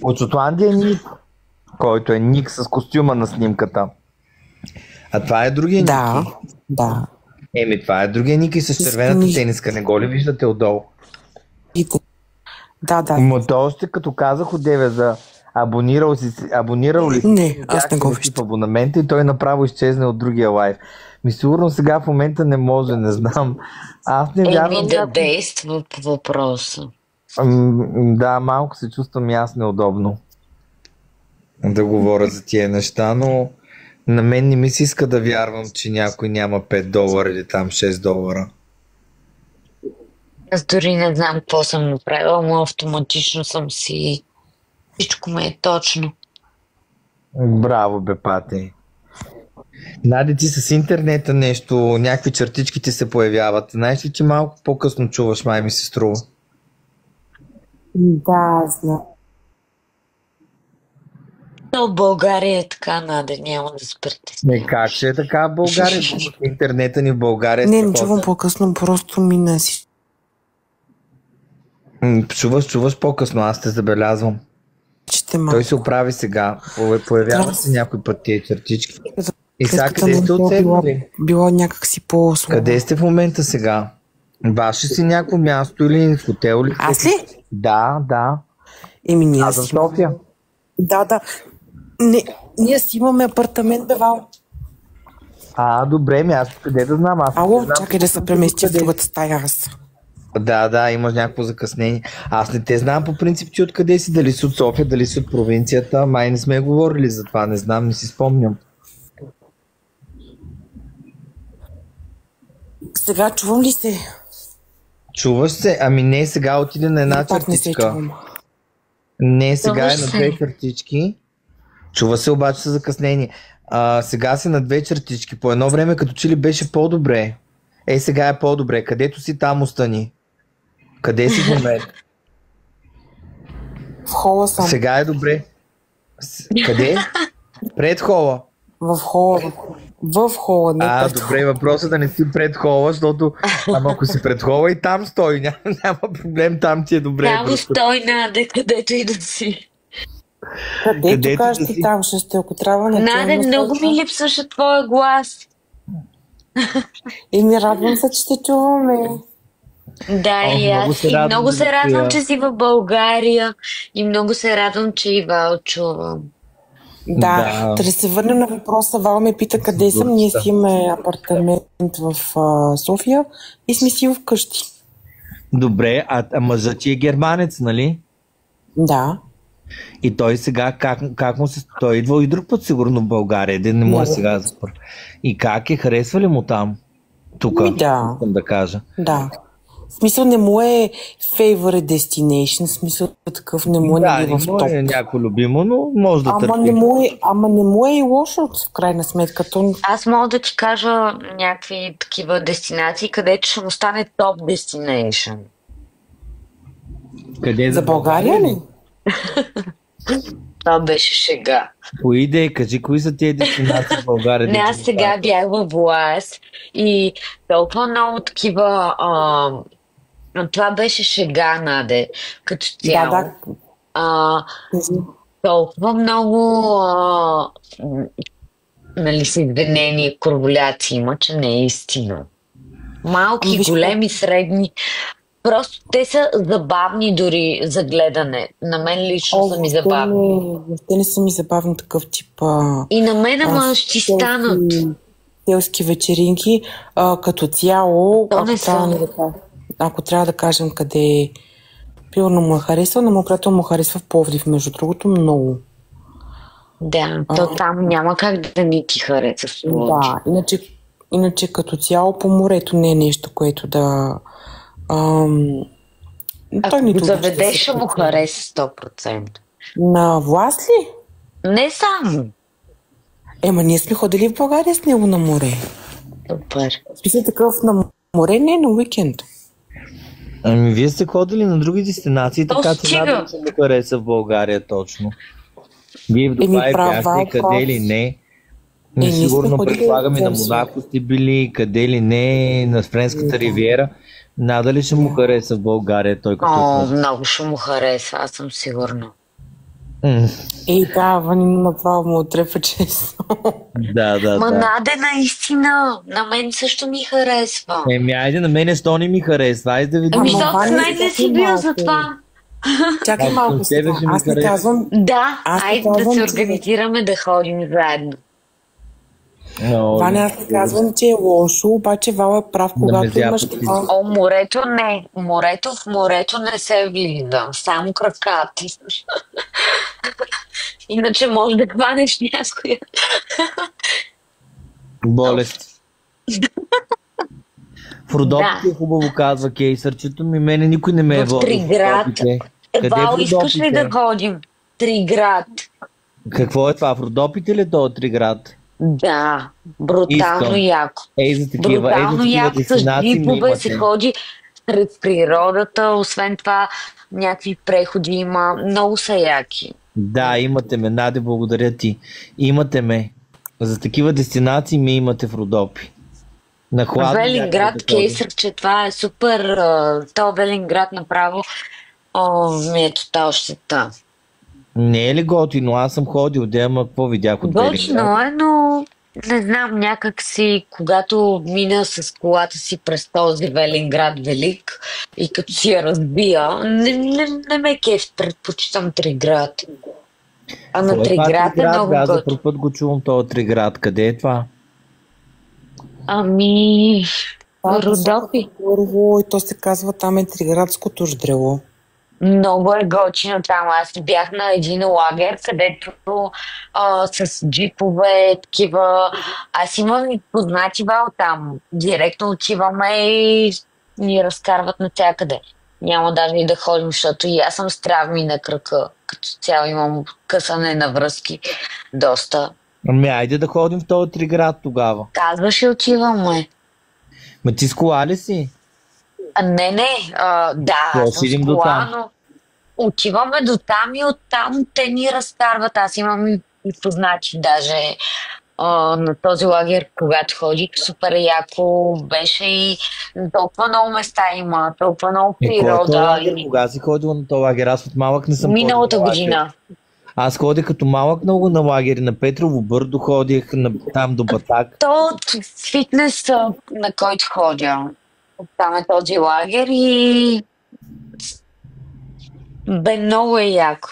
От Шотландия е Ник, който е Ник с костюма на снимката. А това е другия Да, Ники. да. Това е другия Ники с червената тениска. Не го ли виждате отдолу? Да. То още като казах от Деве за абонирал ли си? Не, аз не го виждам. В абонамента и той направо изчезне от другия лайв. Сигурно сега в момента не може, не знам. Аз не вярвам. Да действа по въпроса. Да, малко се чувствам и аз неудобно да говоря за тия неща, но на мен не ми се иска да вярвам, че някой няма $5 или там $6. Аз дори не знам какво съм направила, но автоматично съм си... Всичко ме е точно. Браво, бе, Пати. Нади, ти с интернета нещо, някакви чертички ти се появяват. Знаеш ли, че малко по-късно чуваш, май ми се струва? Да, знам. Но в България е така, Наде, няма да спрете. Не, как ще е така в България? Интернета ни в България не чувам по-късно, просто мина си. Чуваш по-късно, аз те забелязвам. Той се оправи сега. Появява се някой път тия чертички. И сега къде сте отседнали? Било някакси по-слабо. Къде сте в момента сега? Ваше си някакво място или в хотел ли? Аз ли? Да. Ние аз в София. Да. Ние си имаме апартамент, бевал. Добре, аз къде да знам? Ало, чакай да се премести в другата стая аз. Да, имаш някакво закъснение. Аз не те знам по принцип, че откъде си, дали си от София, дали си от провинцията, май не сме говорили за това, не знам, не си спомням. Сега чувам ли се? Чуваш се? Не, сега отиде на една чертичка. Не, сега е на две чертички. Чува се обаче с закъснение. Сега си на две чертички. По едно време като че ли беше по-добре. Сега е по-добре. Където си, там остани. Къде си в момента? В хола съм. Сега е добре. Къде? Пред хола. В хола. В хола, не пред хола. Добре, въпросът да не си пред хола, защото ако си пред хола и там стой, няма проблем, там ти е добре. Там стой, Наде, където и да си. Където кажеш ти там ще сте, ако трябва на Наде, много ми липсваше твоя глас. Радвам се, че те чуваме. Да, и аз. Много се радвам, че си в България и много се радвам, че и Вал чувам. Да се върнем на въпроса. Вал ме пита къде съм. Ние си имаме апартамент в София и сме си вкъщи. Добре, а мъжът ти е германец, нали? Да. И той сега, как му се... Той идва и друг път сигурно в България, един не може сега да спър. И как е, харесва ли му там? Тук, искам да кажа. Да. В смисъл не му е favorite destination, в смисъл такъв не му е в топ. Да, не е някакво любимо, но може да търпи. Не му е и лошо, в крайна сметка. Аз мога да ти кажа някакви такива дестинации, където ще му стане топ destination. Къде за България ли? Това беше шега. Поиде, кажи, кои са тия дестинации в България? Не, аз сега бях във власт и толкова много такива... това беше шега, Наде, като цяло. Толкова много съединени кораболяци има, че не е истина. Малки, големи, средни. Просто те са забавни дори за гледане. На мен лично са ми забавни. Те не са ми забавни такъв тип. И на мен ще станат. Селски вечеринки. Като цяло, ако трябва да кажем къде примерно му е харесва, но моят приятел му харесва в Пловдив, между другото, много. Да, то там няма как да не ти хареса в Пловдив. Да, иначе като цяло по морето не е нещо, което да... Ако го заведеш, ще му хареса 100%. На власт ли? Не само. Ние сме ходили в България с него на море. Супер. Смисъл такъв на море, не на уикенд. Вие сте ходили на други дестинации, така че надали се ми хареса в България точно. Вие в Дубай бяхте, къде ли не. Сигурно предполагаме на Монако сте били, къде ли не, на Френската ривиера. Надали ще му хареса в България той като... Много ще му хареса, аз съм сигурна. Да, Вани направо му отрепа честно. Да. Наде, наистина, на мен също ми харесва. Айде, на мен що не ми харесва, айде да видим. Защото с мен не си бил за това. Чакай малко сега, аз не казвам... Да, айде да се организираме да ходим заедно. Ваня, аз не казвам, че е лошо, обаче Вала е прав, когато имаш това... Морето не. В морето не се влиза. Само краката. Иначе може да хванеш някоя. Болест. В Родопите е хубаво, казва кейсърчето ми. Мене никой не ме е водил. В Триград. Вал, искаш ли да ходим? Триград. Какво е това? В Родопите ли е това Триград? Да, брутално яко. За такива, брутално яко, с джипове се ходи сред природата, освен това някакви преходи има, много са яки. Да, имате ме, Наде, благодаря ти. Имате ме. За такива дестинации ме имате в Родопи. На хладно. Велинград, Кейсърче, това е супер. То Велинград направо ми е тотал щета. Не е ли готино? Аз съм ходил, ама какво видях от Велинград? Готино е, но не знам, някак си, когато мина с колата си през този Велинград велик и като си я разбия, не ме кеф, предпочитам Триград. А на Триград е много готино. За първ път го чувам този Триград. Къде е това? Родопи. Първо, и то се казва, там е Триградското ждрело. Много е готино там. Аз бях на един лагер, където с джипове, такива... Аз имам и познати Вал там. Директно отиваме и ни разкарват навсякъде. Няма даже и да ходим, защото и аз съм с травми на кръка. Като цяло имам късане на връзки. Доста. Айде да ходим в този Триград тогава. Казваш и отиваме. Ма ти с кола ли си? Не, да, аз съм с кола, но отиваме до там и оттам те ни разкарват. Аз имам и познати даже на този лагер, когато ходих, супер яко беше и толкова много места има, толкова много природа. Кога си ходила на този лагер? Аз от малък не съм миналата година. Аз ходих като малък много на лагери, на Петрово Бърдо ходих, там до Батак. То фитнес, на който ходя. Там е този лагер и много е яко.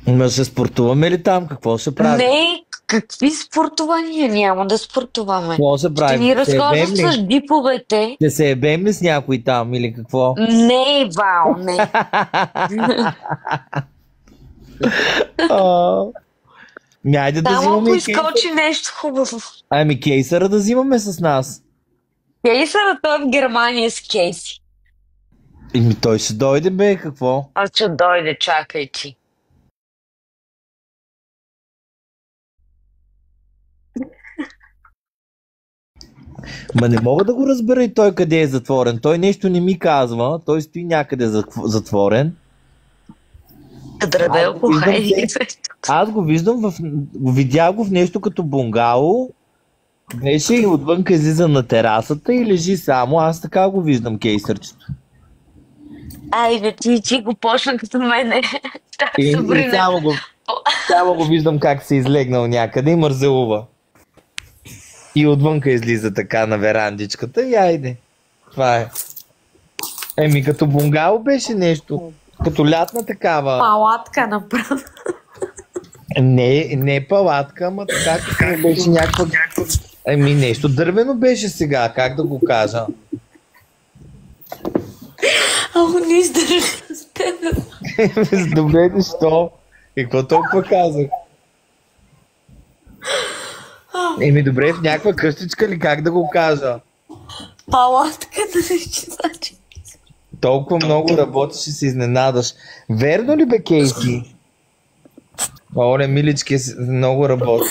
Ма ще спортуваме ли там? Какво ще правим? Не, какви спортувания? Няма да спортуваме. Какво ще правим? Ще ни разхождат с джиповете. Ще се ебем ли с някой там или какво? Не, Вал, не. Айде да само взимаме ако изкочи нещо хубаво. Ами кейсъра да взимаме с нас. Кейсъра, той е в Германия с Кейси. Той ще дойде, бе, какво? А ще дойде, чакай ти. Ма не мога да го разбера и той къде е затворен. Той нещо не ми казва, той стои някъде затворен. Аз го виждам видях го в нещо като бунгало. Беше и отвънка излиза на терасата и лежи само. Аз така го виждам кейсърчето. Айде, ти го почна като мене. И само го виждам как се излегнал някъде и мързелува. И отвънка излиза така на верандичката и айде. Това е. Като бунгало беше нещо. Като лятна такава. Палатка направо. Не палатка, ама така беше някаква... нещо дървено беше сега, как да го кажа. Не издържа с тебе. Добре, защо? И какво толкова казах? Добре, в някаква къщичка ли, как да го кажа? Палатка да се значи. Толкова много работиш и се изненадаш. Верно ли бе, Кейси? Оле, милички, много работи.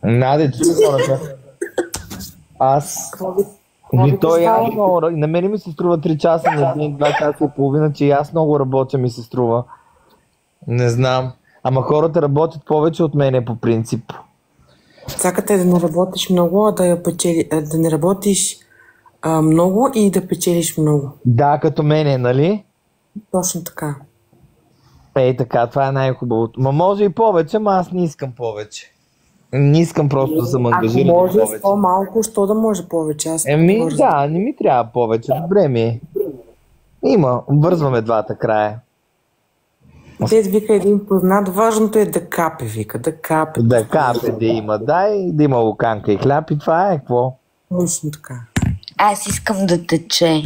Наде, чуй хората. Аз... На мен ми се струва 3 часа на ден, 2 часа и половина, че и аз много работя ми се струва. Не знам. Ама хората работят повече от мене по принцип. Цаката е да не работиш много, а да не работиш много и да печелиш много. Да, като мене, нали? Точно така. Ей така, това е най-хубавото. Ма може и повече, ама аз не искам повече. Не искам просто да съм ангажиран повече. Ако може с по-малко, що да може повече? Да, не ми трябва повече. Добре ми е. Има, обвързваме двата края. Дед вика един познат, важното е да капе, вика, да капе. Да капе да има, да има луканка и хляб и това е, какво? Точно така. Аз искам да тече.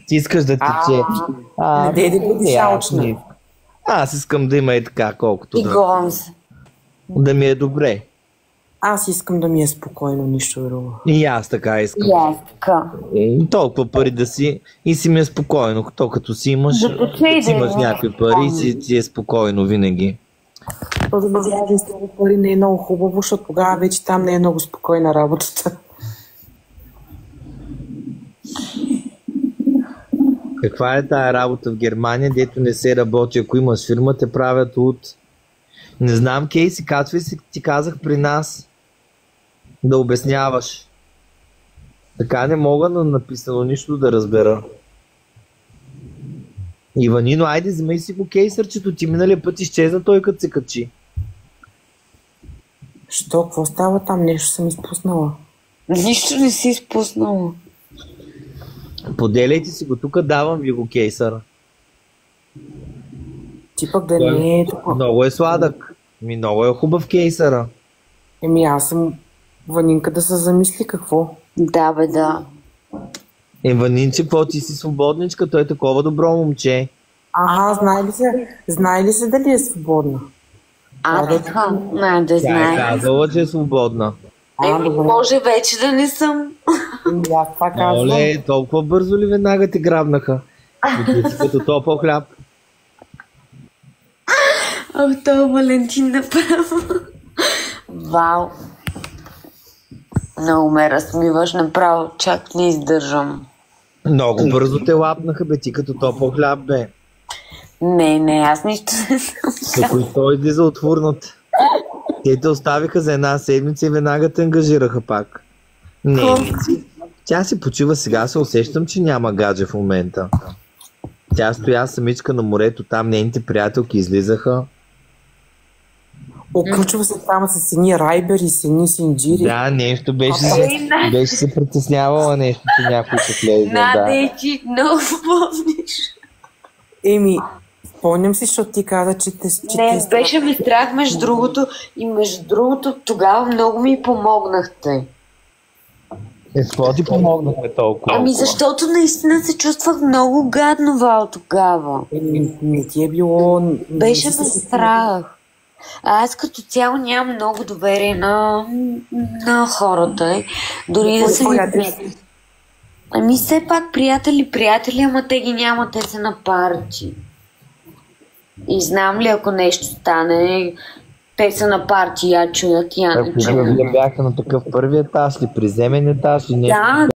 Ти искаш да тече. Не бъде шалчна. Аз искам да има и така, колкото и гонз. Да ми е добре. Аз искам да ми е спокойно, нищо друго. И аз така искам. И аз така. Толкова пари да си и си ми е спокойно. То като си имаш, си имаш някакви пари и си е спокойно винаги. То да ме вляза с много пари не е много хубаво, защото тогава вече там не е много спокойна работата. Каква е тая работа в Германия, дето не се работи? Ако имаш фирма, те правят от... Не знам, Кейси, както ти казах при нас, да обясняваш. Така не мога на написано нищо да разбера. Иванино, айде, вземай си го кейсърчето, ти миналия път изчезна той като се качи. Що? Какво става там? Нещо съм изпуснала. Нищо не си изпуснала. Поделяйте си го, тук давам ви го кейсъра. Ти пък да не е такова. Много е сладък. Много е хубав кейсъра. Аз съм Ванинка да се замисли какво. Да, бе, да. Ванинче, какво ти си свободничка? Той е такова добро момче. Знае ли се дали е свободна? Да знае. Тя е казала, че е свободна. Може вече да не съм. Аз това казвам. Оле, толкова бързо ли веднага те грабнаха? Ти си като топъл хляб. Това Валентин направо. Вау. Много ме разсмиваш направо, чак не издържам. Много бързо те лапнаха, бе, ти като топъл хляб, бе. Не, аз нищо не съм. Ако и той излиза от фурната. Те те оставиха за една седмица и веднага те ангажираха пак. Не, тя си почива сега, се усещам, че няма гадже в момента. Тя стоя самичка на морето, там нейните приятелки излизаха. Окручва се там с едни райбери, с едни синджири. Да, нещо беше се притеснявала нещо, че някой се влезе. Наде, ти много помниш. Спомням си, защото ти каза, че беше ми страх между другото, тогава много ми помогнахте. Какво ти помогнахме толкова? Защото наистина се чувствах много гадно, Вал, тогава. Не ти е било... Беше ме страх. Аз като цяло нямам много доверие на хората. Дори да са ми приятели. Все пак приятели, ама те ги няма, те са на парти. И знам ли, ако нещо стане, те са на парти, я чуят, я не чуят. Ако бяха на такъв първи етаж, ли приземен етаж, и нещо. Да,